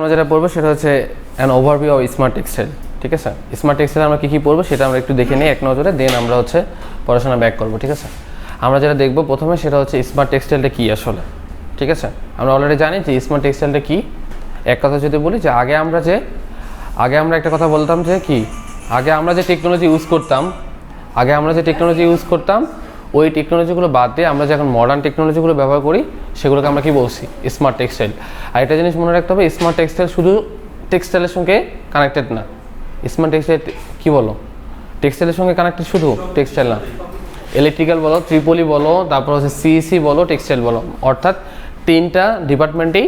আমরা যেটা পড়বো সেটা হচ্ছে an overview of smart textile. ঠিক আছে, স্মার্ট টেক্সটাইল আমরা কী পড়বো সেটা আমরা একটু দেখে নিই এক নজরে, দেন আমরা হচ্ছে পড়াশোনা ব্যাক করবো। ঠিক আছে, আমরা যেটা দেখবো প্রথমে সেটা হচ্ছে স্মার্ট টেক্সটাইলটা কী আসলে। ঠিক আছে, আমরা অলরেডি জানি যে স্মার্ট টেক্সটাইলটা কী। এক কথা যদি বলি যে আগে আমরা একটা কথা বলতাম যে কি, আগে আমরা যে টেকনোলজি ইউজ করতাম ওই টেকনোলজিগুলো বাদ দিয়ে আমরা যে এখন মডার্ন টেকনোলজিগুলো ব্যবহার করি সেগুলোকে আমরা কি বলছি, স্মার্ট টেক্সটাইল। আর একটা জিনিস মনে রাখতে হবে, স্মার্ট টেক্সটাইল শুধু টেক্সটাইলের সঙ্গে কানেক্টেড না। স্মার্ট টেক্সটাইল কী বলো, টেক্সটাইলের সঙ্গে কানেক্টেড শুধু টেক্সটাইল না, ইলেকট্রিক্যাল বলো, ট্রিপলি বলো, তারপর হচ্ছে সিইসি বলো, টেক্সটাইল বলো, অর্থাৎ তিনটা ডিপার্টমেন্টেই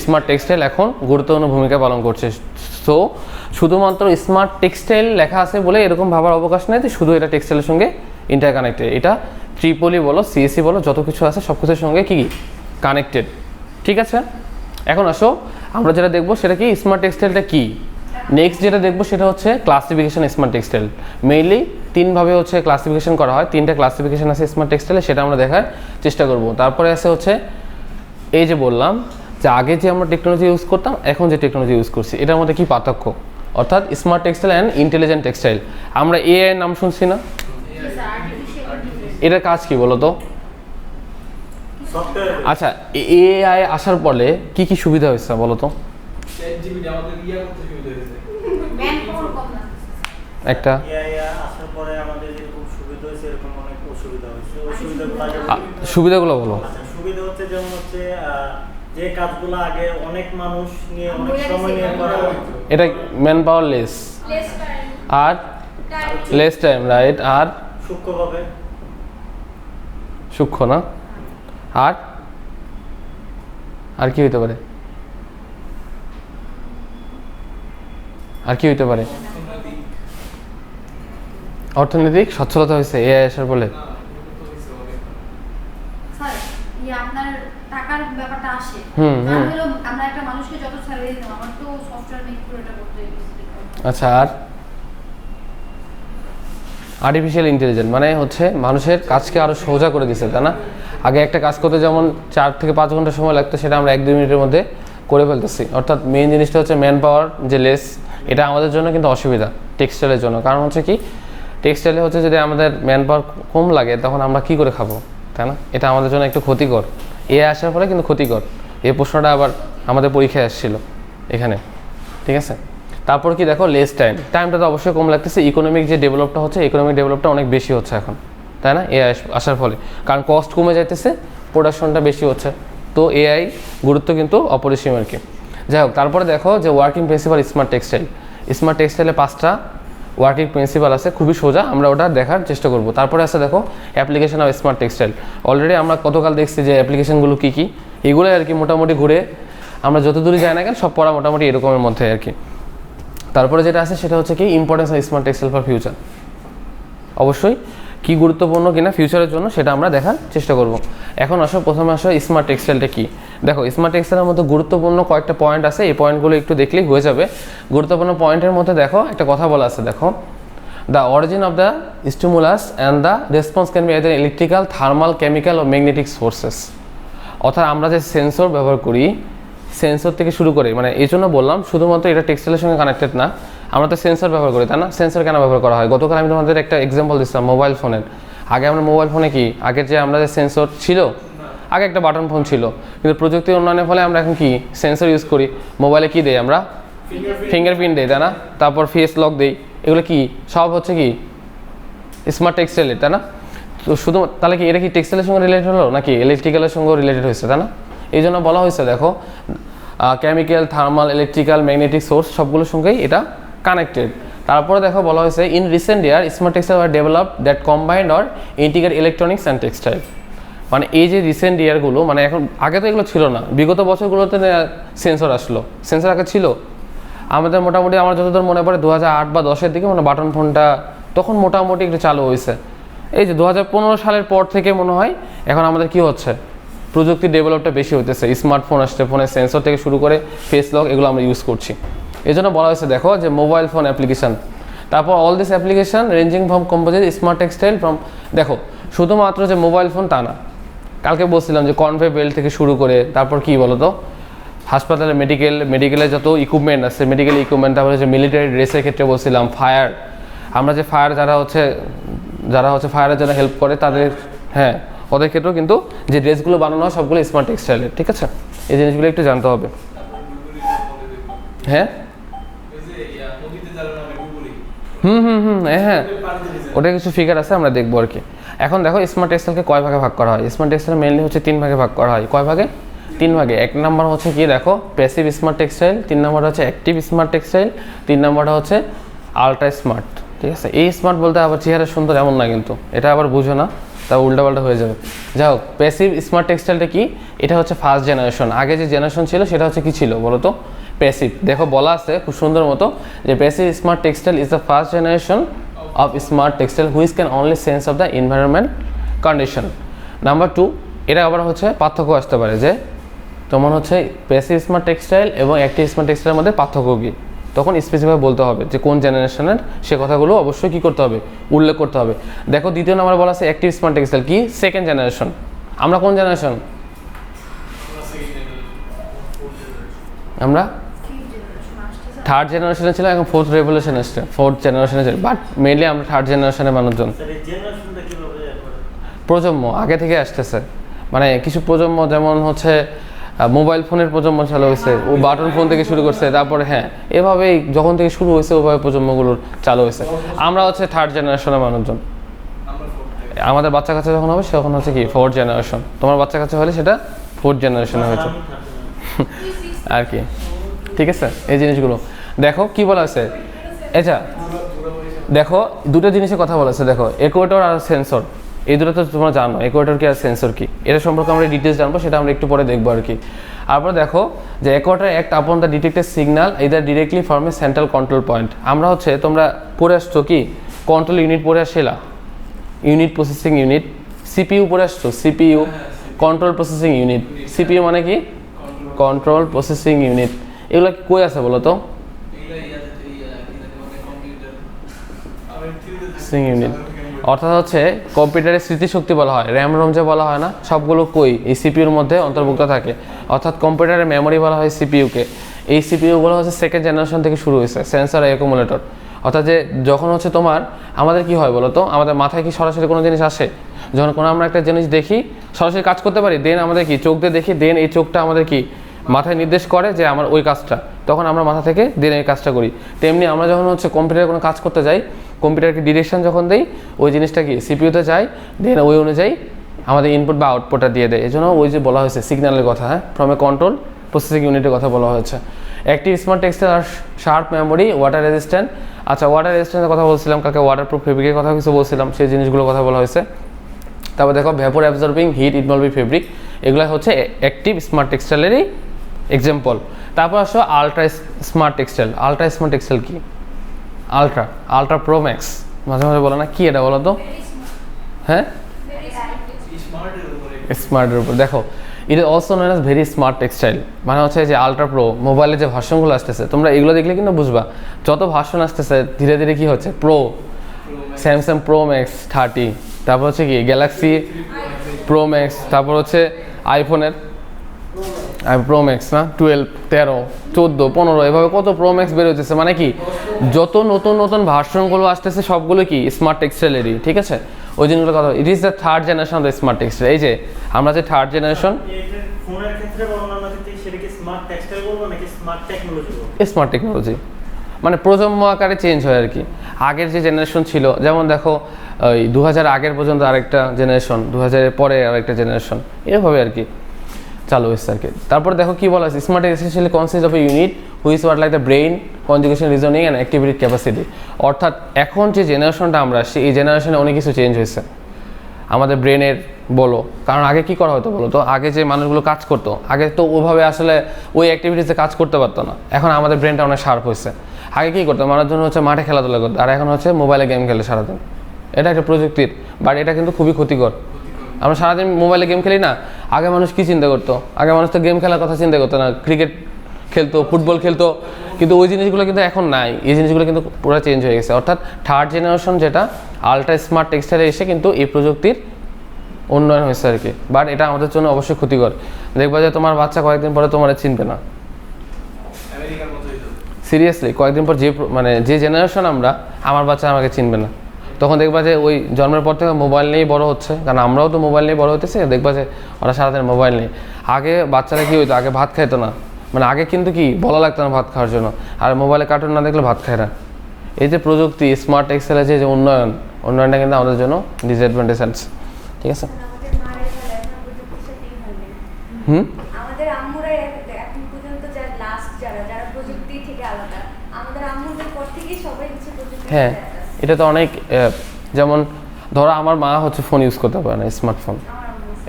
স্মার্ট টেক্সটাইল এখন গুরুত্বপূর্ণ ভূমিকা পালন করছে। সো শুধুমাত্র স্মার্ট টেক্সটাইল লেখা আছে বলে এরকম ভাবার অবকাশ নেই যে শুধু এটা টেক্সটাইলের সঙ্গে ইন্টারকানেক্টেড। এটা ট্রিপলি বলো, সিএসসি বলো, যত কিছু আছে সব কিছুর সঙ্গে কি কানেক্টেড। ঠিক আছে, এখন আসো আমরা যেটা দেখবো সেটা কি, স্মার্ট টেক্সটাইলটা কি। নেক্সট যেটা দেখবো সেটা হচ্ছে ক্লাসিফিকেশন স্মার্ট টেক্সটাইল। মেইনলি তিনভাবে হচ্ছে ক্লাসিফিকেশন করা হয়, তিনটা ক্লাসিফিকেশন আছে স্মার্ট টেক্সটাইলে, সেটা আমরা দেখার চেষ্টা করব। তারপরে আছে হচ্ছে এই যে বললাম যে আগে যে আমরা টেকনোলজি ইউজ করতাম এখন যে টেকনোলজি ইউজ করছি এটার মধ্যে কি পার্থক্য, অর্থাৎ smart textile and intelligent textile. আমরা এআই নাম শুনছি না, এটার কাজ কি বলো তো? আচ্ছা, এআই আসার পরে কি কি সুবিধা হয়েছে বলো তো? একটা সুবিধাগুলো বলো। সুবিধা হচ্ছে যেমন হচ্ছে যে কাজগুলো আগে অনেক মানুষ নিয়ে অনেক সময় নিয়ে করা হতো, এটা ম্যান পাওয়ার লেস আর লেস টাইম, রাইট। আর সূক্ষ্ম না, আর কি হইতে পারে, অর্থনৈতিক সচ্ছলতা হয়েছে এআই আসার ফলে। আপনার টাকার ব্যাপারটা আসে, আমরা একটা মানুষকে যত স্যালারি দিতাম আমার তো সফটওয়্যার মেক করে এটা করতে হবে। আচ্ছা, আর আর্টিফিশিয়াল ইন্টেলিজেন্স মানে হচ্ছে মানুষের কাজকে আরো সোজা করে দিচ্ছে, তাই না? আগে একটা কাজ করতে যেমন 4 থেকে 5 ঘন্টা সময় লাগতো সেটা আমরা 1-2 মিনিটের মধ্যে করে ফেলতেছি। অর্থাৎ মেইন জিনিসটা হচ্ছে ম্যান পাওয়ার যে লেস, এটা আমাদের জন্য কিন্তু অসুবিধা টেক্সটাইলের জন্য। কারণ হচ্ছে কি, টেক্সটাইলে হচ্ছে যদি আমাদের ম্যান পাওয়ার কম লাগে তখন আমরা কি করে খাবো, তাই না? এটা আমাদের জন্য একটু ক্ষতিকর। এ আসার পরে কিন্তু ক্ষতিকর, এই প্রশ্নটা আবার আমাদের পরীক্ষায় আসছিল এখানে। ঠিক আছে, তারপর কি দেখো, লেস টাইমটা তো অবশ্যই কম লাগতেছে। ইকোনমিক যে ডেভেলপটা হচ্ছে, ইকোনমিক ডেভেলপটা অনেক বেশি হচ্ছে এখন, তাই না? এআই আসার ফলে, কারণ কস্ট কমে যাইতেছে, প্রোডাকশনটা বেশি হচ্ছে, তো এআই গুরুত্ব কিন্তু অপরিসীম আর কি। যাই হোক, তারপরে দেখো যে ওয়ার্কিং প্রিন্সিপাল স্মার্ট টেক্সটাইলে 5টা ওয়ার্কিং প্রিন্সিপাল আছে, খুবই সোজা, আমরা ওটা দেখার চেষ্টা করব। তারপরে আছে দেখো application of smart textile. Already আমরা গতকাল দেখছি যে অ্যাপ্লিকেশনগুলো কী কী, এগুলোই আর কি মোটামুটি ঘুরে আমরা যত দূরে যাই না কেন সব পড়া মোটামুটি এরকমের মধ্যে আর কি। তারপরে যেটা আছে সেটা হচ্ছে কি, importance of smart textile for future. অবশ্যই কি গুরুত্বপূর্ণ কিনা ফিউচারের জন্য সেটা আমরা দেখার চেষ্টা করব। এখন প্রথমে আসো স্মার্ট টেক্সটাইলটা কি। দেখো, স্মার্ট টেক্সটাইলের মধ্যে গুরুত্বপূর্ণ কয়েকটা পয়েন্ট আছে, এই পয়েন্টগুলো একটু দেখলেই হয়ে যাবে। গুরুত্বপূর্ণ পয়েন্টের মধ্যে দেখো একটা কথা বলা আছে, দেখো, the origin of the stimulus and the response can be either electrical, thermal, chemical ও ম্যাগনেটিক সোর্সেস। অর্থাৎ আমরা যে সেন্সর ব্যবহার করি, সেন্সর থেকে শুরু করে, মানে এই জন্য বললাম শুধুমাত্র এটা টেক্সটাইলের সঙ্গে কানেক্টেড না, আমরা তো সেন্সর ব্যবহার করি, তাই না? সেন্সর কেন ব্যবহার করা হয়? গতকাল আমি তোমাদের একটা এক্সাম্পল দিচ্ছিলাম মোবাইল ফোনের। আগে আমরা মোবাইল ফোনে কি, আগের যে আমরা যে সেন্সর ছিল, আগে একটা বাটন ফোন ছিল, কিন্তু প্রযুক্তির উন্নয়নের ফলে আমরা এখন কি সেন্সর ইউজ করি। মোবাইলে কি দেই আমরা, ফিঙ্গারপ্রিন্ট দেই, তাই না? তারপর ফেস লক দেই, এগুলো কি সব হচ্ছে কি স্মার্ট টেক্সটাইলের, তাই না? তো শুধু তাহলে কি এটা কি টেক্সটাইলের সঙ্গে রিলেটেড হলো নাকি ইলেকট্রিক্যালের সঙ্গে রিলেটেড হয়েছে, তাই না? এই জন্য বলা হয়েছে দেখো, chemical, thermal, electrical, magnetic source সবগুলোর সঙ্গেই এটা কানেক্টেড। তারপরে দেখো বলা হয়েছে, in recent year smart textile are develop that combined or integrate electronics and textile. মানে এই যে রিসেন্ট ইয়ারগুলো, মানে এখন আগে তো এগুলো ছিল না, বিগত বছরগুলোতে সেন্সর আসলো। সেন্সর আগে ছিল আমাদের মোটামুটি, আমার যতদূর মনে পড়ে 2008 বা 10-এর দিকে মানে বাটন ফোনটা তখন মোটামুটি একটু চালু হয়েছে। এই যে 2015 সালের পর থেকে মনে হয় এখন আমাদের কি হচ্ছে, প্রযুক্তির ডেভেলপটা বেশি হতেছে, স্মার্টফোন আসছে, ফোনের সেন্সর থেকে শুরু করে ফেস লক এগুলো আমরা ইউজ করছি। এই জন্য বলা হয়েছে দেখো যে মোবাইল ফোন অ্যাপ্লিকেশান, তারপর all this application ranging from composite smart textile from. দেখো শুধুমাত্র যে মোবাইল ফোন তা না, কালকে বলছিলাম যে কনভে বেল্ট থেকে শুরু করে, তারপর কি বলো তো হাসপাতালে মেডিকেলে যত ইকুইপমেন্ট আছে, মেডিকেল ইকুইপমেন্ট, তারপরে হচ্ছে মিলিটারি ড্রেসের ক্ষেত্রে বলছিলাম, ফায়ার, আমরা যে ফায়ার যারা হচ্ছে ফায়ারের জন্য হেল্প করে তাদের, হ্যাঁ ওদের ক্ষেত্রেও কিন্তু যে ড্রেসগুলো বানানো হয় সবগুলো স্মার্ট টেক্সটাইলের, ঠিক আছে? এই জিনিসগুলো একটু জানতে হবে। হ্যাঁ হ্যাঁ ওটা কিছু ফিগার আছে, আমরা দেখবো আর কি। এখন দেখো স্মার্ট টেক্সটাইলকে কয় ভাগে ভাগ করা হয়। স্মার্ট টেক্সটাইল মেইনলি হচ্ছে 3 ভাগে ভাগ করা হয়। কয় ভাগে? 3 ভাগে। 1 নাম্বার হচ্ছে কি দেখো প্যাসিভ স্মার্ট টেক্সটাইল, 3 নাম্বার হচ্ছে অ্যাক্টিভ স্মার্ট টেক্সটাইল, 3 নাম্বারটা হচ্ছে আলট্রা স্মার্ট, ঠিক আছে? এই স্মার্ট বলতে আবার চেহারা সুন্দর এমন না কিন্তু, এটা আবার বুঝো না, তা উল্টাপাল্টা হয়ে যাবে। যাই হোক, প্যাসিভ স্মার্ট টেক্সটাইলটা কি? এটা হচ্ছে ফার্স্ট জেনারেশন। আগে যে জেনারেশন ছিল সেটা হচ্ছে কি ছিল বলো তো? প্যাসিভ। দেখো বলা আছে খুব সুন্দর মতো যে passive smart textile is the first generation of smart textile which can only sense of the environment condition. Number 2, এটা আবার হচ্ছে পার্থক্য আসতে পারে যে যেমন হচ্ছে প্যাসিভ স্মার্ট টেক্সটাইল এবং অ্যাক্টিভ স্মার্ট টেক্সটাইলের মধ্যে পার্থক্য কী, তখন স্পেসিফাই বলতে হবে যে কোন জেনারেশনের, সে কথাগুলো অবশ্যই কী করতে হবে, উল্লেখ করতে হবে। দেখো 2 নম্বর বলা আছে অ্যাক্টিভ স্মার্ট টেক্সটাইল কি? Second generation. আমরা কোন জেনারেশন? আমরা থার্ড জেনারেশনে ছিল, এখন ফোর্থ রেভলিউশন আসছে, ফোর্থ জেনারেশনে ছিল, বাট মেনলি আমরা থার্ড জেনারেশনের মানুষজন। প্রজন্ম আগে থেকে আসতেছে, মানে কিছু প্রজন্ম যেমন হচ্ছে মোবাইল ফোনের প্রজন্ম চালু হয়েছে, ও বাটন ফোন থেকে শুরু করছে, তারপরে হ্যাঁ এভাবেই যখন থেকে শুরু হয়েছে ওভাবে প্রজন্মগুলোর চালু হয়েছে। আমরা হচ্ছে থার্ড জেনারেশনের মানুষজন। আমাদের বাচ্চা কাচ্চা যখন হবে তখন হচ্ছে কি ফোর্থ জেনারেশন, তোমার বাচ্চা কাচ্চা হলে সেটা ফোর্থ জেনারেশনে হয়েছে আর কি, ঠিক আছে? এই জিনিসগুলো দেখো কি বলা আছে। আচ্ছা দেখো দুটো জিনিসের কথা বলা আছে, দেখো ইকুয়েটর আর সেন্সর, এই দুটো তো তোমরা জানো, ইকুয়েটর কি আর সেন্সর কি, এটা সম্পর্কে আমরা ডিটেলস জানবো, সেটা আমরা একটু পরে দেখবো আর কি। তারপরে দেখো যে Ecuador act upon the detected signal either directly from a central control point. আমরা হচ্ছে তোমরা পড়ে আসছো কি কন্ট্রোল ইউনিট পড়ে আসছিলা, ইউনিট প্রসেসিং ইউনিট, সিপিইউ পড়ে আসছো, CPU control processing unit. CPU মানে কি? Control processing unit. এগুলো কই আছে বলো তো? ইউনিট অর্থাৎ হচ্ছে কম্পিউটারের স্মৃতিশক্তি বলা হয়, র্যাম রোম যে বলা হয় না, সবগুলো কই এই সিপিইউর মধ্যে অন্তর্ভুক্ত থাকে। অর্থাৎ কম্পিউটারের মেমোরি বলা হয় সিপিইউকে। এই সিপিইউগুলো হচ্ছে সেকেন্ড জেনারেশন থেকে শুরু হয়েছে, সেন্সর আর অ্যাকুমুলেটর। অর্থাৎ যে যখন হচ্ছে তোমার আমাদের কি হয় বলো তো, আমাদের মাথায় কি সরাসরি কোনো জিনিস আসে? যখন কোনো আমরা একটা জিনিস দেখি সরাসরি কাজ করতে পারি, দেন আমাদের কি চোখ দিয়ে দেখি, দেন এই চোখটা আমাদের কি মাথায় নির্দেশ করে যে আমার ওই কাজটা, তখন আমরা মাথা থেকে দেন এই কাজটা করি। তেমনি আমরা যখন হচ্ছে কম্পিউটারে কোনো কাজ করতে যাই, কম্পিউটারকে ডিরেকশন যখন দেই, ওই জিনিসটা কি সিপিইউতে যায়, দেন ওই অনুযায়ী আমাদের ইনপুট বা আউটপুটটা দিয়ে দেয়। এই জন্য ওই যে বলা হয়েছে সিগন্যালের কথা, হ্যাঁ, ফ্রম এ কন্ট্রোল প্রসেসিং ইউনিটের কথা বলা হয়েছে। অ্যাক্টিভ স্মার্ট টেক্সটাইল আর শার্প মেমোরি, ওয়াটার রেজিস্ট্যান্ট। আচ্ছা ওয়াটার রেজিস্ট্যান্টের কথা বলছিলাম কালকে, ওয়াটারপ্রুফ ফেব্রিকের কথা কিছু বলছিলাম, সেই জিনিসগুলোর কথা বলা হয়েছে। তারপর দেখো vapour absorbing heat involving fabric, এগুলো হচ্ছে অ্যাক্টিভ স্মার্ট টেক্সটাইলেরই এক্সাম্পল। তারপর আসো ultra smart textile. Ultra smart textile কি? আলট্রা প্রো ম্যাক্স, মাঝে মাঝে বলো না কি এটা বলো তো? হ্যাঁ স্মার্টের উপর। দেখো it is also known as very smart textile, মানে হচ্ছে যে আলট্রা প্রো মোবাইলে যে ভার্সনগুলো আসতেছে, তোমরা এগুলো দেখলে কিন্তু বুঝবা যত ভার্সন আসতেছে ধীরে ধীরে কি হচ্ছে, প্রো, স্যামসাং প্রো ম্যাক্স 30, তারপর হচ্ছে কি গ্যালাক্সি প্রো ম্যাক্স, তারপর হচ্ছে আইফোনের প্রো ম্যাক্স না 12, 13, 14, 15 এভাবে কত প্রো ম্যাক্স বের হচ্ছে। মানে কি যত নতুন নতুন ভার্সনগুলো আসতেছে সবগুলো কি স্মার্ট টেক্সটাইলেরই, ঠিক আছে? ওই জিনিসগুলো কথা, it is the third generation of the smart textile. এই যে আমরা যে থার্ড জেনারেশন, ফোনের ক্ষেত্রে বর্ণনা দিতে সেটা কি স্মার্ট টেক্সটাইল বলবো নাকি স্মার্ট টেকনোলজি বলবো? স্মার্ট টেকনোলজি মানে প্রজন্ম আকারে চেঞ্জ হয় আর কি। আগের যে জেনারেশন ছিল, যেমন দেখো ওই 2000 আগের পর্যন্ত আরেকটা জেনারেশন, 2000 পরে আরেকটা জেনারেশন, এভাবে আর কি চালু হয়েছে আর কি। তারপর দেখো কি বলা আছে, smart essentially consist of a unit which word like the brain, conjugation, reasoning and activity capacity. অর্থাৎ এখন যে জেনারেশনটা আমরা আসছি, এই জেনারেশনে অনেক কিছু চেঞ্জ হয়েছে আমাদের ব্রেনের বলো। কারণ আগে কি করা হতো বলো তো, আগে যে মানুষগুলো কাজ করতো, আগে তো ওভাবে আসলে ওই অ্যাক্টিভিটিসে কাজ করতে পারতো না। এখন আমাদের ব্রেনটা অনেক শার্প হয়েছে। আগে কী করতো, মানুষজন হচ্ছে মাঠে খেলাধুলা করতো, আর এখন হচ্ছে মোবাইলে গেম খেলে সারাদিন। এটা একটা প্রযুক্তির, বাট এটা কিন্তু খুবই ক্ষতিকর। আমরা সারাদিন মোবাইলে গেম খেলি না, আগে মানুষ কী চিন্তা করতো? আগে মানুষ তো গেম খেলার কথা চিন্তা করতো না, ক্রিকেট খেলতো, ফুটবল খেলতো, কিন্তু ওই জিনিসগুলো কিন্তু এখন নাই। এই জিনিসগুলো কিন্তু পুরো চেঞ্জ হয়ে গেছে। অর্থাৎ থার্ড জেনারেশন যেটা আলট্রা স্মার্ট টেক্সটাইলে এসে কিন্তু এই প্রযুক্তির উন্নয়ন হয়েছে আর কি। বাট এটা আমাদের জন্য অবশ্যই ক্ষতিকর। দেখবা যে তোমার বাচ্চা কয়েকদিন পরে তোমার চিনবে না, সিরিয়াসলি কয়েকদিন পর মানে যে জেনারেশন আমরা, আমার বাচ্চা আমাকে চিনবে না। তখন দেখবা যে ওই জন্মের পর থেকে মোবাইল নিয়েই বড় হচ্ছে, কারণ আমরাও তো মোবাইল নিয়ে বড় হতেছি, দেখবা যে ওরা সারাদিন মোবাইল নেই। আগে বাচ্চারা কি হইতো, আগে ভাত খাইতো না, মানে আগে কিন্তু কি বলা লাগতো না ভাত খাওয়ার জন্য, আর মোবাইলে কার্টুন না দেখলে ভাত খায় না। এই যে প্রযুক্তি, স্মার্ট এক্সেলের যে উন্নয়নটা কিন্তু আমাদের জন্য ডিসঅ্যাডভান্টেজ আছে, ঠিক আছে। আমাদের আম্মুরা এখন পর্যন্ত যারা লাস্ট যারা প্রযুক্তি থেকে আলাদা, আমাদের আম্মুদের পর থেকেই সবাই হচ্ছে প্রযুক্তি। হ্যাঁ, এটা তো অনেক, যেমন ধরো আমার মা হচ্ছে ফোন ইউজ করতে পারে না, স্মার্টফোন,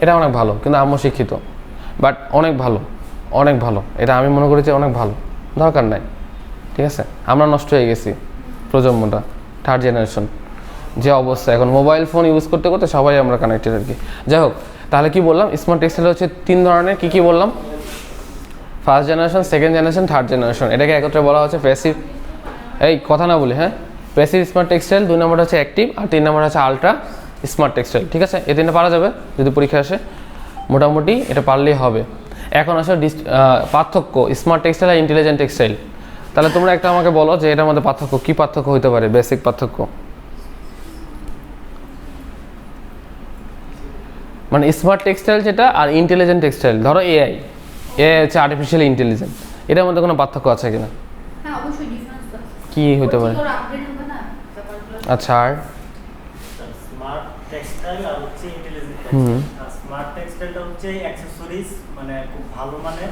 এটা অনেক ভালো, কিন্তু আম্মু শিক্ষিত, বাট অনেক ভালো, অনেক ভালো, এটা আমি মনে করি যে অনেক ভালো, দরকার নাই, ঠিক আছে। আমরা নষ্ট হয়ে গেছি, প্রজন্মটা, থার্ড জেনারেশন, যে অবস্থা এখন মোবাইল ফোন ইউজ করতে করতে সবাই আমরা কানেক্টেড আর কি। যাই হোক, তাহলে কি বললাম, স্মার্ট টেক্সটাইল হচ্ছে 3 ধরনের, কি বললাম, first generation, second generation, third generation. এটাকে একত্রে বলা হচ্ছে প্যাসিভ, এই কথা না বলি, হ্যাঁ, প্যাসিভ স্মার্ট টেক্সটাইল, 2 নম্বর হচ্ছে অ্যাক্টিভ, আর 3 নম্বর হচ্ছে আলট্রা স্মার্ট টেক্সটাইল, ঠিক আছে। এই 3টা পারা যাবে যদি পরীক্ষা আসে, মোটামুটি এটা পারলেই হবে। এখন আসলে পার্থক্য স্মার্ট টেক্সটাইল আর ইন্টেলিজেন্ট টেক্সটাইল। তাহলে তোমরা একটা আমাকে বলো যে এটার মধ্যে পার্থক্য, কি পার্থক্য হতে পারে, বেসিক পার্থক্য, মানে স্মার্ট টেক্সটাইল যেটা আর ইন্টেলিজেন্ট টেক্সটাইল। ধরো এআই হচ্ছে আর্টিফিশিয়াল ইন্টেলিজেন্স, এটার মধ্যে কোনো পার্থক্য আছে কিনা? হ্যাঁ, অবশ্যই ডিফারেন্স আছে। কি হতে পারে? আপডেট হবে না ব্যাপারগুলো। আচ্ছা, আর স্মার্ট টেক্সটাইল আর হচ্ছে ইন্টেলিজেন্ট টেক্সটাইল। স্মার্ট টেক্সটাইলটা হচ্ছে অ্যাকসেসরিজ, মানে খুব ভালো মানের,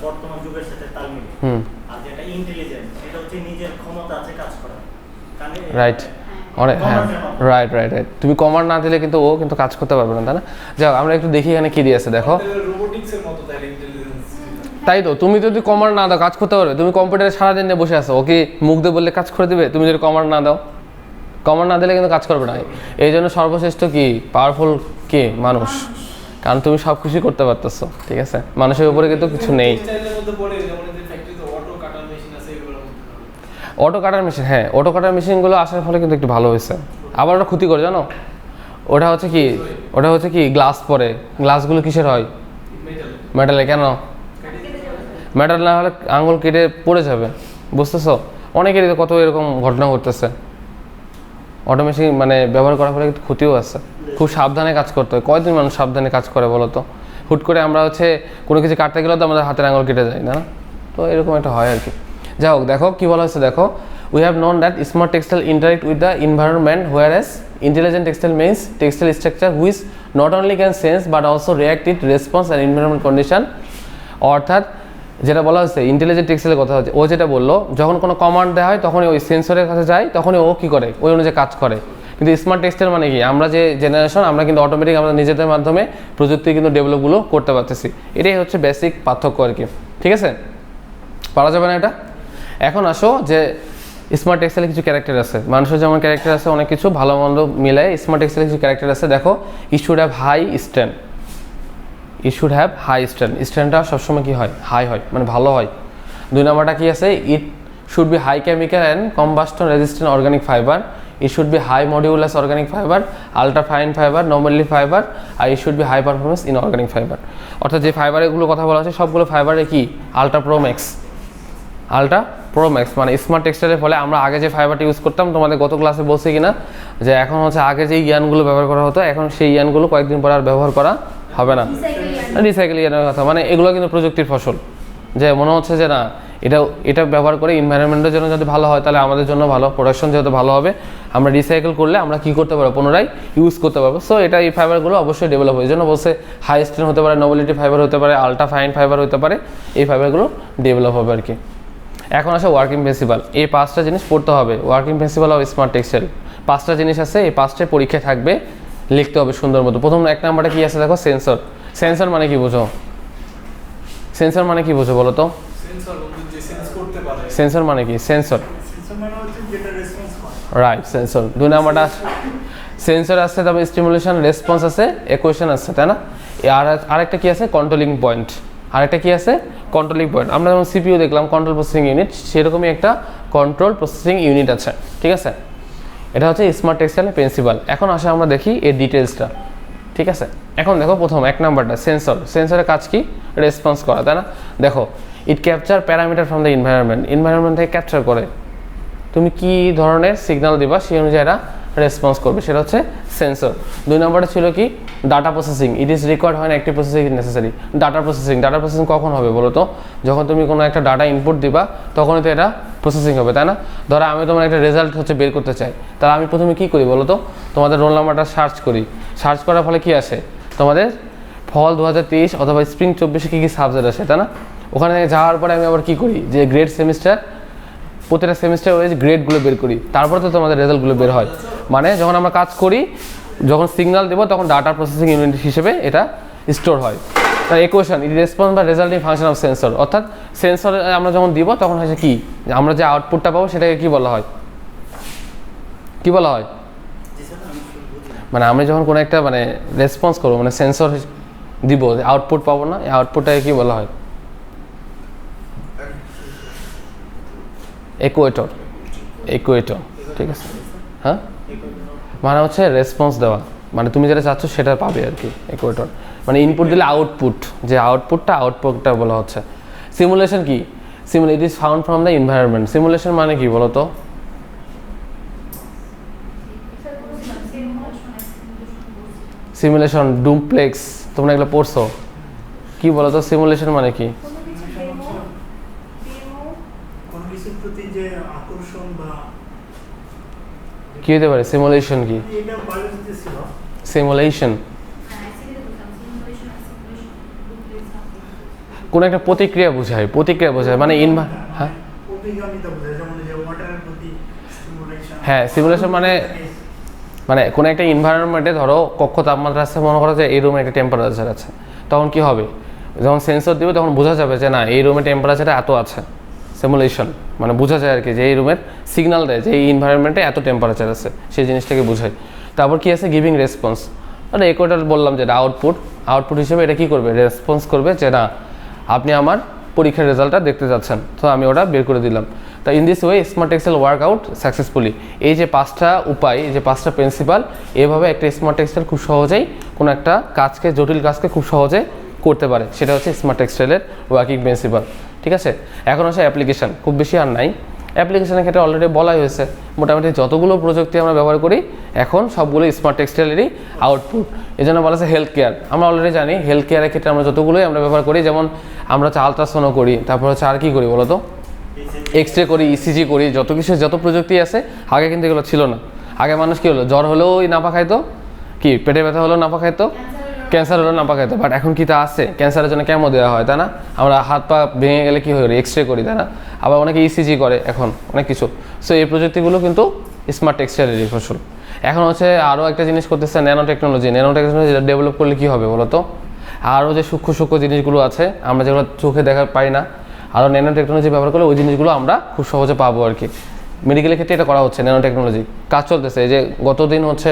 বর্তমান যুগের সাথে তাল মিলিয়ে। আর যেটা ইন্টেলিজেন্ট, এটা হচ্ছে নিজের ক্ষমতা আছে কাজ করার। রাইট, অনেক, হ্যাঁ, রাইট রাইট রাইট। তুমি কমান্ড না দিলে কিন্তু ও কিন্তু কাজ করতে পারবে না, তাই না? যাও আমরা একটু দেখি এখানে কি দিয়েছে, দেখো। রোবোটিক্সের মতো তাই ইন্টেলিজেন্স। তাই তো, তুমি যদি কমান্ড না দাও কাজ করতে পারবে? তুমি কম্পিউটারে সারাদিন নিয়ে বসে আছো, ওকে মুখ দিয়ে বললে কাজ করে দিবে? তুমি যদি কমান্ড না দাও, কমান্ড না দিলে কিন্তু কাজ করবে না। এই জন্য সর্বশ্রেষ্ঠ কি, পাওয়ারফুল কে, মানুষ, কারণ তুমি সব কিছু করতে পারতেছো, ঠিক আছে। মানুষের উপরে কিন্তু কিছু নেই। টেক্সটাইলের মধ্যে পড়ে যেমন যে ফ্যাক্টরিতে অটো কাটার মেশিন আছে, এগুলোর মধ্যে অটো কাটার মেশিন, হ্যাঁ, অটো কাটার মেশিনগুলো আসার ফলে কিন্তু একটু ভালো হয়েছে। আবার ওটা ক্ষতি করে, জানো? ওটা হচ্ছে কি গ্লাস পরে, গ্লাসগুলো কিসের হয়? মেটালে। কেন? মেটাল না হলে আঙুল কেটে পড়ে যাবে, বুঝতেছো? অনেকেরই কত এরকম ঘটনা ঘটতেছে। অটো মেশিন মানে ব্যবহার করার ফলে কিন্তু ক্ষতিও আছে। খুব সাবধানে কাজ করতে হয়। কয়দিন মানুষ সাবধানে কাজ করে বলো তো? হুট করে আমরা হচ্ছে কোনো কিছু কাটতে গেলেও তো আমাদের হাতের আঙুল কেটে যায়, না? তো এরকম একটা হয় আর কি। যাই হোক, দেখো কি বলা হয়েছে, দেখো, we have known that smart textile interact with the environment, whereas intelligent textile means textile structure which not only can sense but also react it response and environment condition। অর্থাৎ যেটা বলা হচ্ছে ইন্টেলিজেন্ট টেক্সটাইলের কথা হচ্ছে, ও যেটা বললো, যখন কোনো কমান্ড দেওয়া হয় তখনই ওই সেন্সরের কাছে যায়, তখনই ও কী করে, ওই অনুযায়ী কাজ করে। কিন্তু স্মার্ট টেক্সটাইল মানে কি, আমরা যে জেনারেশন, আমরা কিন্তু অটোমেটিক আমরা নিজেদের মাধ্যমে প্রযুক্তি কিন্তু ডেভেলপগুলো করতে পারতেছি। এটাই হচ্ছে বেসিক পার্থক্য আর কি, ঠিক আছে? পারা যাবে না এটা? এখন আসো যে স্মার্ট টেক্সটাইলে কিছু ক্যারেক্টার আছে, মানুষের যেমন ক্যারেক্টার আছে অনেক কিছু, ভালো মন্দ মিলায় স্মার্ট টেক্সটাইলে কিছু ক্যারেক্টার আছে। দেখো, it should have high stand, it should have high stand. স্ট্যান্ডটা সবসময় কি হয়, হাই হয়, মানে ভালো হয়। 2 নম্বরটা কি আছে, it should be high chemical and combustion resistant organic fibre, it should be high modulus organic fibre, ultra fine fibre, normally fibre, আর it should be high performance in organic fibre. অর্থাৎ যে ফাইবারগুলো কথা বলা হচ্ছে সবগুলো ফাইবারে কি ultra pro max, ultra pro max. মানে স্মার্ট টেক্সটাইলের ফলে আমরা আগে যে ফাইবারটা ইউজ করতাম, তোমাদের গত ক্লাসে বলছি কিনা, যে এখন হচ্ছে আগে যে ইয়ানগুলো ব্যবহার করা হতো, এখন সেই ইয়ানগুলো কয়েকদিন পর আর ব্যবহার করা হবে না। রিসাইকেল ইয়ানের কথা, মানে এগুলো কিন্তু প্রযুক্তির ফসল। যে মনে হচ্ছে যে না, এটা ব্যবহার করে এনভায়রনমেন্টের জন্য যদি ভালো হয়, তাহলে আমাদের জন্য ভালো, প্রোডাকশন যেহেতু ভালো হবে, আমরা রিসাইকেল করলে আমরা কী করতে পারবো, পুনরায় ইউজ করতে পারবো। সো এটা এই ফাইবারগুলো অবশ্যই ডেভেলপ হয়, এই জন্য বলছে হাই স্ট্রেন হতে পারে, নোবেলিটি ফাইবার হতে পারে, আলট্রা ফাইন ফাইবার হতে পারে, এই ফাইবারগুলো ডেভেলপ হবে আর কি। এখন আসে ওয়ার্কিং প্রিন্সিপাল। এই 5টা জিনিস পড়তে হবে, working principal of smart textile. 5টা জিনিস আছে, এই 5টায় পরীক্ষায় থাকবে, লিখতে হবে সুন্দর মতো। প্রথম 1 নাম্বারটা কি আছে দেখো, সেন্সর। সেন্সর মানে কি বোঝো? সেন্সর মানে কি বোঝো বলো তো? সেন্সর বন্ধু যে সেন্স করতে পারে। সেন্সর মানে কি? সেন্সর, সিস্টেম মানে হচ্ছে যেটা রেসপন্স করে। Right, sensor. 2 নাম্বারটা সেন্সর আছে, তারপরে স্টিমুলেশন, রেসপন্স আছে, ইকুয়েশন আছে, তাই না? আর আরেকটা কি আছে, কন্ট্রোলিং পয়েন্ট। আরেকটা কি আছে, কন্ট্রোলিং পয়েন্ট। আমরা যেমন সিপিইউ দেখলাম, কন্ট্রোল প্রসেসিং ইউনিট, সেরকমই একটা কন্ট্রোল প্রসেসিং ইউনিট আছে, ঠিক আছে? এটা হচ্ছে স্মার্ট টেক্সটাইলের প্রিন্সিপাল। এখন আসে আমরা দেখি এর ডিটেলসটা, ঠিক আছে? এখন দেখো, প্রথম 1 নাম্বারটা সেন্সর। সেন্সরের কাজ কি? রেসপন্স করা, তাই না? দেখো, it capture parameter from the environment থেকে ক্যাপচার করে তুমি কি ধরনের সিগন্যাল দিবা সেই অনুযায়ী এরা রেসপন্স করবে, সেটা হচ্ছে সেন্সর। 2 নম্বরে ছিল কি data processing, it is required হয় না active processing is necessary. Data processing কখন হবে বলো তো? যখন তুমি কোনো একটা ডাটা ইনপুট দিবা তখনই তো এটা প্রসেসিং হবে, তাই না? ধরো আমি তোমার একটা রেজাল্ট হচ্ছে বের করতে চাই, তাহলে আমি প্রথমে কী করি বলো তো? তোমাদের রোল নাম্বারটা সার্চ করার ফলে কি আসে তোমাদের ফল 2023 অথবা স্প্রিং 24 কী কী সাবজেক্ট আসে, তাই না? ওখানে যাওয়ার পরে আমি আবার কী করি যে গ্রেড সেমিস্টার, প্রতিটা সেমিস্টার ওয়াইজ গ্রেডগুলো বের করি, তারপরে তো তোমাদের রেজাল্টগুলো বের হয়। মানে যখন আমরা কাজ করি, যখন সিগন্যাল দেবো তখন ডাটা প্রসেসিং ইউনিট হিসেবে এটা স্টোর হয়। তার ইকুয়েশন ইট রেসপন্স বা রেজাল্টিং ফাংশন অফ সেন্সর, অর্থাৎ সেন্সর আমরা যখন দিব তখন হচ্ছে কি আমরা যে আউটপুটটা পাবো সেটাকে কি বলা হয়, কি বলা হয়? মানে আমি যখন কোনো একটা মানে রেসপন্স করবো, মানে সেন্সর দিব, আউটপুট পাবো না, এই আউটপুটটাকে কি বলা হয়? ইকুয়েটর, ঠিক আছে। হ্যাঁ, মানে হচ্ছে রেসপন্স দেওয়া, মানে তুমি যেটা চাচ্ছ সেটা পাবে আর কি ইকুয়েটর। মানে ইনপুট দিলে আউটপুট, যে আউটপুটটা বলা হচ্ছে। সিমুলেশন কি? It is found from the environment. Simulation মানে কি বলো তো? সিমুলেশন, ডুপ্লেক্স, তোমরা এগুলো পড়ছো, কি বলো তো সিমুলেশন মানে কি? কোনো কিছুর প্রতি যে আকর্ষণ বা কি হতে পারে? সিমুলেশন কি? এটা বায়োলজিতে ছিল। সিমুলেশন কোন একটা প্রতিক্রিয়া বোঝায়, মানে হ্যাঁ প্রতিগামিতা বোঝায়, যেমন যে ওয়াটারের প্রতি স্টিমুলেশন। হ্যাঁ, সিমুলেশন মানে কোনো একটা এনভায়রনমেন্টে ধরো কক্ষ তাপমাত্রা আছে, মনে করো যে এই রুমে একটা টেম্পারেচার আছে, তখন কি হবে? যখন সেন্সর দিবে তখন বোঝা যাবে যে না এই রুমে টেম্পারেচারটা এত আছে। সিমুলেশন মানে বোঝা যায় আর কি, যে এই রুমের সিগন্যাল দেয় যে এই এনভায়রনমেন্টে এত টেম্পারেচার আছে, সেই জিনিসটাকে বোঝায়। তারপর কি আছে? গিভিং রেসপন্স, মানে ইকুয়েটর বললাম যেটা আউটপুট হিসেবে এটা কি করবে? রেসপন্স করবে যে না আপনি আমার পরীক্ষার রেজাল্টটা দেখতে যাচ্ছেন, তো আমি ওটা বের করে দিলাম। তা in this way smart excel work out successfully. এই যে 5টা উপায়, এই যে 5টা প্রিন্সিপাল, এভাবে একটা স্মার্ট এক্সেল খুব সহজেই কোনো একটা কাজকে, জটিল কাজকে খুব সহজে করতে পারে, সেটা হচ্ছে স্মার্ট এক্সেলের ওয়ার্কিং প্রিন্সিপাল। ঠিক আছে, এখন হচ্ছে অ্যাপ্লিকেশান, খুব বেশি আর নাই। অ্যাপ্লিকেশনের ক্ষেত্রে অলরেডি বলাই হয়েছে, মোটামুটি যতগুলো প্রযুক্তি আমরা ব্যবহার করি এখন সবগুলো স্মার্ট টেক্সটাইলেরই আউটপুট। এই জন্য বলা হচ্ছে হেলথ কেয়ার, আমরা অলরেডি জানি হেলথ কেয়ারের ক্ষেত্রে আমরা যতগুলোই আমরা ব্যবহার করি, যেমন আমরা হচ্ছে আলট্রাসাউন্ড করি, তারপর হচ্ছে আর কী করি বলো তো, এক্স-রে করি, ইসিজি করি, যত প্রযুক্তি আছে আগে কিন্তু এগুলো ছিল না। আগে মানুষ কী হলো, জ্বর হলেও নাপা খাইতো, কি পেটে ব্যথা হলেও নাপা খাইতো, ক্যান্সার হলেও নাপা খাইতো, বাট এখন কি তা আছে? ক্যান্সারের জন্য কেমো দেওয়া হয়, তাই না? আমরা হাত পা ভেঙে গেলে কী হয়, এক্স-রে করি, তাই না? আবার অনেকে ইসিজি করে, এখন অনেক কিছু। সো এই প্রযুক্তিগুলো কিন্তু স্মার্ট টেক্সটাইলেরই ফসল। এখন হচ্ছে আরও একটা জিনিস করতেছে ন্যানো টেকনোলজি ডেভেলপ করলে কী হবে বলো তো? আরও যে সূক্ষ্ম জিনিসগুলো আছে আমরা যেগুলো চোখে দেখা পাই না, আরও ন্যানো টেকনোলজি ব্যবহার করলে ওই জিনিসগুলো আমরা খুব সহজে পাবো আর কি। মেডিকেলের ক্ষেত্রে এটা করা হচ্ছে, ন্যানো টেকনোলজি কাজ চলতেছে। এই যে গতদিন হচ্ছে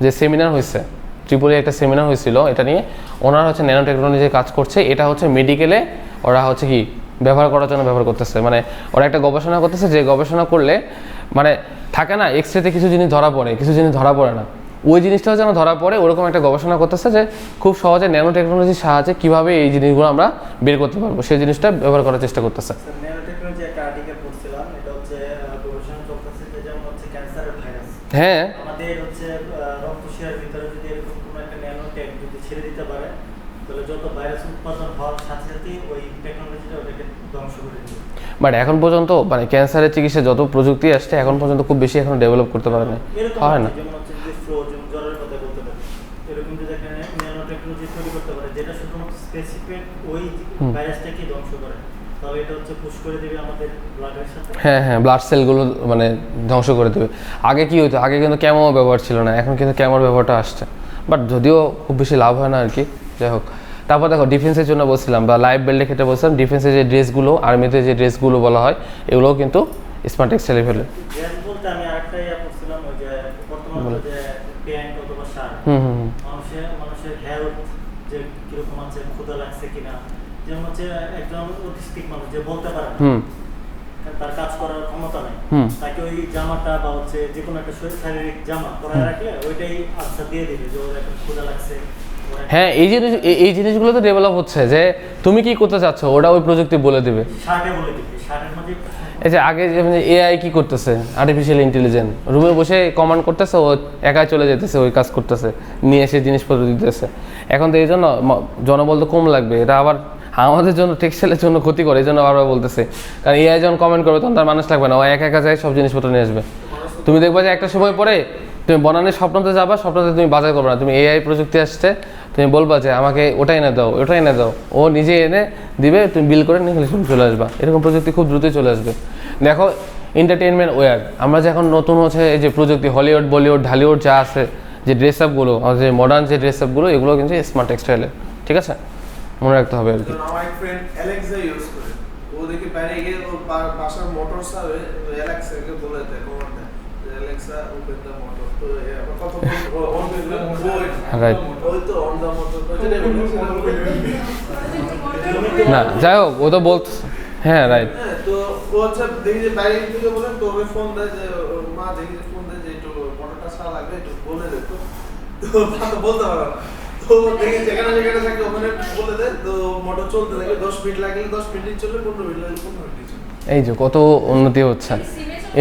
যে সেমিনার হয়েছে, ত্রিপুরায় একটা সেমিনার হয়েছিল এটা নিয়ে, ওনারা হচ্ছে ন্যানো টেকনোলজি কাজ করছে। এটা হচ্ছে মেডিকেলে ওরা হচ্ছে কি ব্যবহার করার জন্য ব্যবহার করতেছে, মানে ওরা একটা গবেষণা করতেছে, যে গবেষণা করলে মানে থাকে না এক্স-রেতে কিছু জিনিস ধরা পড়ে, কিছু জিনিস ধরা পড়ে না, ওই জিনিসটাও যেন ধরা পড়ে, ওরকম একটা গবেষণা করতেছে যে খুব সহজে ন্যানো টেকনোলজির সাহায্যে কীভাবে এই জিনিসগুলো আমরা বের করতে পারবো, সেই জিনিসটা ব্যবহার করার চেষ্টা করতেছে। ন্যানো টেকনোলজি একটা আর্টিকেল পড়ছিলাম, এটা হচ্ছে গবেষণা চলতেছে যে যেমন হচ্ছে ক্যান্সারের ভাইরাস, হ্যাঁ আমাদের হচ্ছে রক্তশিরার ভিতরে যদি এরকম কোনো একটা ন্যানো টেক যদি ছেড়ে দিতে পারে, তাহলে যত ভাইরাস উৎপাদন হওয়ার সাথে সাথে ওই টেকনোলজিটা ওটাকে ধ্বংস করে দিবে। বাট এখন পর্যন্ত মানে ক্যান্সারের চিকিৎসা যত প্রযুক্তি আসছে এখন পর্যন্ত খুব বেশি এখন ডেভেলপ করতে পারে না, হয় না। যেমন হচ্ছে যে ফ্রোজেন জ্বরের কথা বলতে পারে, এরকম যদি একটা ন্যানো টেকনোলজি তৈরি করতে পারে যেটা শুধুমাত্র স্পেসিফিক ওই ভাইরাসটাকে ধ্বংস করে, তাহলে এটা হচ্ছে পুশ করে দেবে আমাদের ব্লাডের সাথে। হ্যাঁ, ব্লাড সেলগুলো মানে ধ্বংস করে দেবে। আগে কি হতো, আগে কিন্তু ক্যামো ব্যবহার ছিল না, এখন কিন্তু ক্যামোর ব্যবহারটা আসছে, বাট যদিও খুব বেশি লাভ হয় না আর কি। যাই হোক, তারপর দেখো ডিফেন্সের জন্য বলছিলাম বা লাইফ বেল্টের ক্ষেত্রে বলছিলাম, ডিফেন্সের যে ড্রেসগুলো, আর্মিতে যে ড্রেসগুলো বলা হয়, এগুলোও কিন্তু স্মার্ট টেক্সটাইলে ফেলে। ড্রেস বলতে আমি আরেকটা পড়ছিলাম, ওই যে বর্তমানে যে প্যান্ট অথবা শার্ট, মানুষের হেলথ যে কিরকম আছে, ক্ষুধা লাগছে কিনা, যেমন হচ্ছে একজন অটিস্টিক মানুষ যে বলতে পারে না, তার কাজ করার ক্ষমতা নেই, তাকে ওই জামাটা বা হচ্ছে যে কোনো একটা শারীরিক জামা পরায় রাখলে ওইটাই আনসার দিয়ে দিবে যে ওর এখন ক্ষুধা লাগছে, ও হ্যাঁ, এই জিনিসগুলো তো ডেভেলপ হচ্ছে, যে তুমি কি করতে চাচ্ছ ওটা ওই প্রযুক্তি বলে দিবে। শার্টে বলে দিবে, শার্টের মধ্যে এই যে আগে যেমন এআই কি করতেছে, আর্টিফিশিয়াল ইন্টেলিজেন্স রুমে বসে কমান্ড করতেছে, ও একাই চলে যেতেছে, ওই কাজ করতেছে, নিয়ে এসে জিনিসপত্র দিতেছে। এখন তো এই জন্য জনবল তো কম লাগবে, এটা আবার আমাদের জন্য টেক্সটাইলের জন্য ক্ষতি করে, এই জন্য বারবার বলতেছে। কারণ এআই যখন কমেন্ট করবে তখন তার মানুষ লাগবে না, ও একা একা যায় সব জিনিসপত্র নিয়ে আসবে। তুমি দেখবা যে একটা সময় পরে তুমি বনানের স্বপ্নতে যাবা, স্বপ্নতে তুমি বাজার করবে না, তুমি এআই প্রযুক্তি আসছে, তুমি বলবা যে আমাকে ওটা এনে দাও, ওটা এনে দাও, ও নিজে এনে দিবে, তুমি বিল করে নিয়ে চলে আসবা। এরকম প্রযুক্তি খুব দ্রুতই চলে আসবে। দেখো এন্টারটেনমেন্ট ওয়্যার, আমরা যে এখন নতুন হচ্ছে এই যে প্রযুক্তি, হলিউড বলিউড ঢালিউড যা আছে, যে ড্রেস আপগুলো, যে মডার্ন যে ড্রেস আপগুলো, এগুলো কিন্তু স্মার্ট টেক্সটাইলের, ঠিক আছে, মনে রাখতে হবে আর কি। আমার এক ফ্রেন্ড অ্যালেক্সা ইউজ করে, ও দেখি বাইরে গিয়ে ওর বাসার মোটর সাবে অ্যালেক্সাকে বলে দেয়, কমান্ড দেয় অ্যালেক্সা ওপেন দ্য মোটর, তো এখন কত অন রাইট, ওই তো অন দ্য মোটর, না যাই হোক, ও তো বলছে, হ্যাঁ রাইট। তো ও হচ্ছে দেখি যে বাইরে থেকে বলে, তো ওকে ফোন দেয়, যে ওর মা দেখি যে ফোন দেয় যে একটু মোটরটা সারা লাগবে, একটু বলে দে। তো তো বলতে পারে না, তো দেখি যেখানে যেখানে থাকে ওখানে বলে দেয়, তো মোটর চলতে থাকে, 10 মিনিট লাগলে 10 মিনিট চলে, 15 মিনিট লাগলে 15 মিনিট চলে। এই যে কত উন্নতি হচ্ছে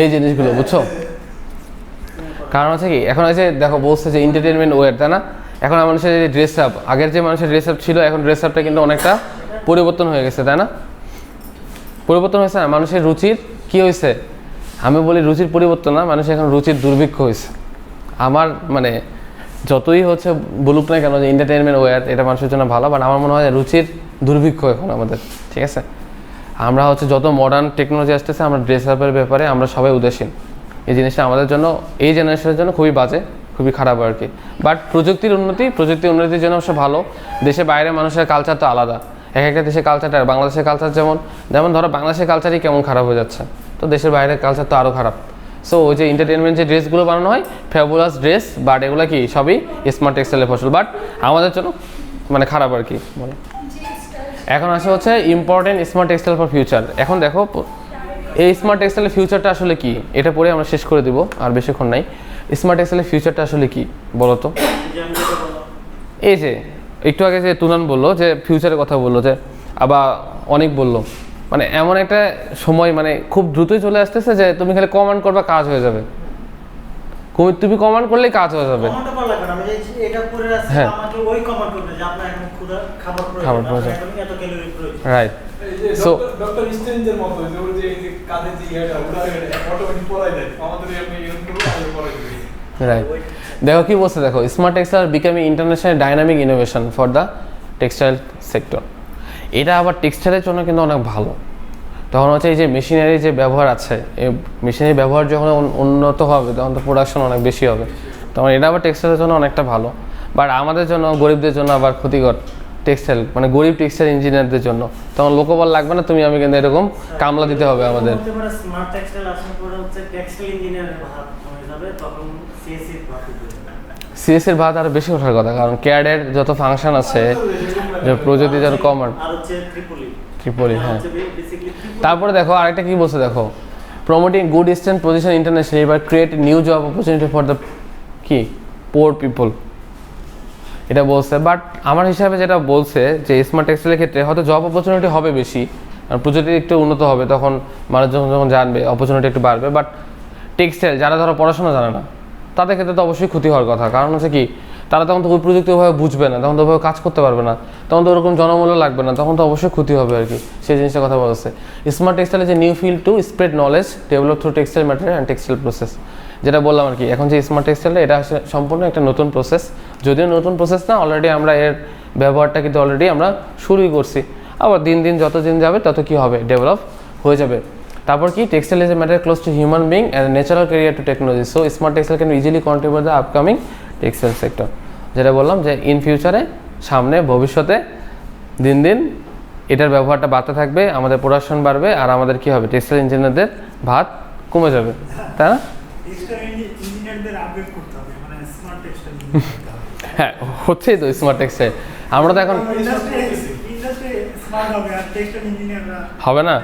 এই জিনিসগুলো, বুঝছো? কারণ হচ্ছে কি, এখন আছে দেখো বলছে যে এন্টারটেনমেন্ট ওয়্যার, তাই না? এখন মানুষের যে ড্রেস আপ, আগের যে মানুষের ড্রেস আপ ছিল, এখন ড্রেস আপটা কিন্তু অনেকটা পরিবর্তন হয়ে গেছে, তাই না? পরিবর্তন হয়েছে না, মানুষের রুচির কি হয়েছে, আমি বলি রুচির পরিবর্তন না, মানুষের এখন রুচির দুর্ভিক্ষ হয়েছে। আমার মানে যতই হচ্ছে বলুক না কেন যে এন্টারটেনমেন্ট ওয়্যার এটা মানুষের জন্য ভালো, বাট আমার মনে হয় রুচির দুর্ভিক্ষ এখন আমাদের, ঠিক আছে? আমরা হচ্ছে যত মডার্ন টেকনোলজি আসতেছে, আমরা ড্রেস আপের ব্যাপারে আমরা সবাই উদাসীন। এই জিনিসটা আমাদের জন্য, এই জেনারেশনের জন্য খুবই বাজে, খুবই খারাপ আর কি। বাট প্রযুক্তির উন্নতির জন্য অবশ্য ভালো। দেশে বাইরে মানুষের কালচার তো আলাদা, এক একটা দেশের কালচারটা, বাংলাদেশের কালচার যেমন ধরো বাংলাদেশের কালচারই কেমন খারাপ হয়ে যাচ্ছে, তো দেশের বাইরের কালচার তো আরও খারাপ। সো ওই যে এন্টারটেনমেন্ট যে ড্রেসগুলো বানানো হয়, ফ্যাবুলাস ড্রেস, বাট এগুলো কি সবই স্মার্ট টেক্সটাইলের ফসল, বাট আমাদের জন্য মানে খারাপ আর কি বলে। এখন আসে হচ্ছে important smart textile for future. এখন দেখো এই স্মার্ট টেক্সটাইলের ফিউচারটা আসলে কি, এটা পরে আমরা শেষ করে দিব, আর বেশিক্ষণ নাই। স্মার্ট টেক্সটাইলের ফিউচারটা আসলে কি বলো তো? এই যে একটু আগে যে তুনান বললো যে ফিউচারের কথা বললো, যে আবার অনেক বললো, মানে এমন একটা সময় মানে খুব দ্রুতই চলে আসতেছে যে তুমি খালি কমান্ড করবা, কাজ হয়ে যাবে। তুমি কমান্ড করলেই কাজ হয়ে যাবে। কমান্ড করা লাগবে না, আমি এটা পরে আছে, হ্যাঁ, আমাকে ওই কমান্ড করবে যে আপনার এখন খাবার প্রয়োজন, এত ক্যালোরি প্রয়োজন। রাইট। সো ডক্টর স্ট্রেঞ্জের মতো যে ওর যে কাঁধে যে এটা ওটা অটোমেটিক পড়াই দেয়, আমাদের আপনি এরকম করে আগে পড়াই দিই। রাইট, দেখো কি বলছে, দেখো smart textile becoming international dynamic innovation for the textile sector. এটা আবার টেক্সটাইলের জন্য কিন্তু অনেক ভালো। তখন হচ্ছে এই যে মেশিনারি যে ব্যবহার আছে, এই মেশিনারি ব্যবহার যখন উন্নত হবে তখন তো প্রোডাকশন অনেক বেশি হবে, তখন এটা আবার টেক্সটাইলের জন্য অনেকটা ভালো। বাট আমাদের জন্য, গরিবদের জন্য আবার ক্ষতিকর টেক্সটাইল, মানে গরিব টেক্সটাইল ইঞ্জিনিয়ারদের জন্য তখন লোকবল লাগবে না, তুমি আমি কিন্তু এরকম কামলা দিতে হবে আমাদের। স্মার্ট টেক্সটাইল আসার পরে হচ্ছে টেক্সটাইল ইঞ্জিনিয়ারের ভাত হয়ে যাবে, তখন সিএসসির ভাত হবে। সিএসসির ভাত আরও বেশি ওঠার কথা, কারণ ক্যাডের যত ফাংশন আছে, যে প্রযুক্তি যত কমান্ড, আর হচ্ছে ত্রিপলি, হ্যাঁ। তারপরে দেখো আরেকটা কি বলছে, দেখো promoting good stand position internationally but create new job opportunity for the কি পোর পিপল, এটা বলছে। বাট আমার হিসাবে যেটা বলছে যে স্মার্ট টেক্সটাইলের ক্ষেত্রে হয়তো জব অপরচুনিটি হবে বেশি, কারণ প্রযুক্তি একটু উন্নত হবে, তখন মানুষ যখন জানবে অপরচুনিটি একটু বাড়বে। বাট টেক্সটাইল যারা ধরো পড়াশোনা জানে না, তাদের ক্ষেত্রে তো অবশ্যই ক্ষতি হওয়ার কথা, কারণ হচ্ছে কি তারা তখন তো ওই প্রযুক্তিভাবে বুঝবে না, তখন তো ওইভাবে কাজ করতে পারবে না, তখন তো ওরকম জনমূল্য লাগবে না, তখন তো অবশ্যই ক্ষতি হবে আর কি, সেই জিনিসটার কথা বলছে। স্মার্ট টেক্সটাইল যে new field to spread knowledge develop through textile material and textile process, যেটা বললাম আর কি। এখন যে স্মার্ট টেক্সটাইলটা, এটা সম্পূর্ণ একটা নতুন প্রসেস, যদিও নতুন প্রসেস না, অলরেডি আমরা এর ব্যবহারটা কিন্তু অলরেডি আমরা শুরুই করছি। আবার দিন দিন যত দিন যাবে তত কি হবে, ডেভেলপ হয়ে যাবে। তারপর কি, textile is a matter close two human being and natural career two technology, so smart textile can easily contribute the upcoming textile sector. যেটা বললাম যে ইন ফিউচারে, সামনে ভবিষ্যতে দিন দিন এটার ব্যবহারটা বাড়তে থাকবে, আমাদের প্রোডাকশন বাড়বে, আর আমাদের কি হবে, টেক্সটাইল ইঞ্জিনিয়ারদের ভাত কমে যাবে, তাই না? হ্যাঁ, হচ্ছেই তো স্মার্ট টেক্সটাইল। আমরা তো এখন হবে না,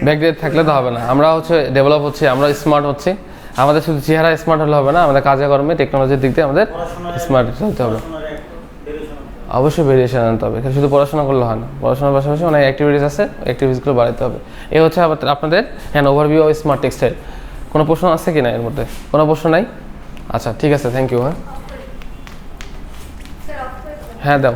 ব্যাকডেট থাকলে তো হবে না, আমরা হচ্ছে ডেভেলপ হচ্ছে, আমরা স্মার্ট হচ্ছে। আমাদের শুধু চেহারা স্মার্ট হলে হবে না, আমাদের কাজে কর্মে টেকনোলজির দিক দিয়ে আমাদের স্মার্ট হতে হবে। অবশ্যই ভেরিয়েশন আনতে হবে, এখানে শুধু পড়াশোনা করলে হয় না, পড়াশোনার পাশাপাশি অনেক অ্যাক্টিভিটিস আছে, অ্যাক্টিভিটিসগুলো বাড়াতে হবে। এই হচ্ছে আপনাদের হ্যাঁ ওভারভিউ অফ স্মার্ট টেক্সটাইল। কোনো প্রশ্ন আছে কি না এর মধ্যে? কোনো প্রশ্ন নাই? আচ্ছা ঠিক আছে, থ্যাংক ইউ। হ্যাঁ স্যার অফ করে দেবেন। হ্যাঁ দাও।